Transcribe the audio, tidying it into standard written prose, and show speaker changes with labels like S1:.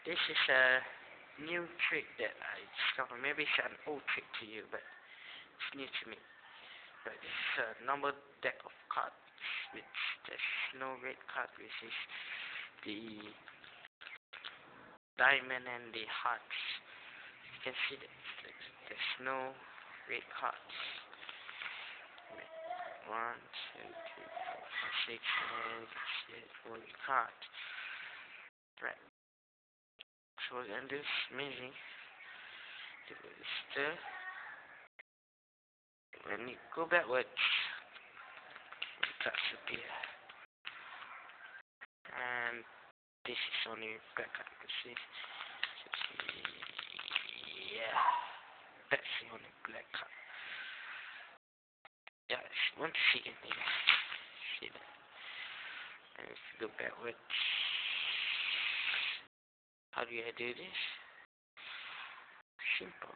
S1: This is a new trick that I discovered. Maybe it's an old trick to you, but it's new to me. But this is a normal deck of cards, which there's no red card, which is the diamond and the hearts. You can see that there's no red cards. One, two, three, four, five, six, and one card. Right. So we're gonna do this amazing. When you go backwards, cards appear. And this is only black card, you can see. Yeah. That's the only black card. Yeah, once again, yeah. See that? And if you go backwards, how do I do this? Simple.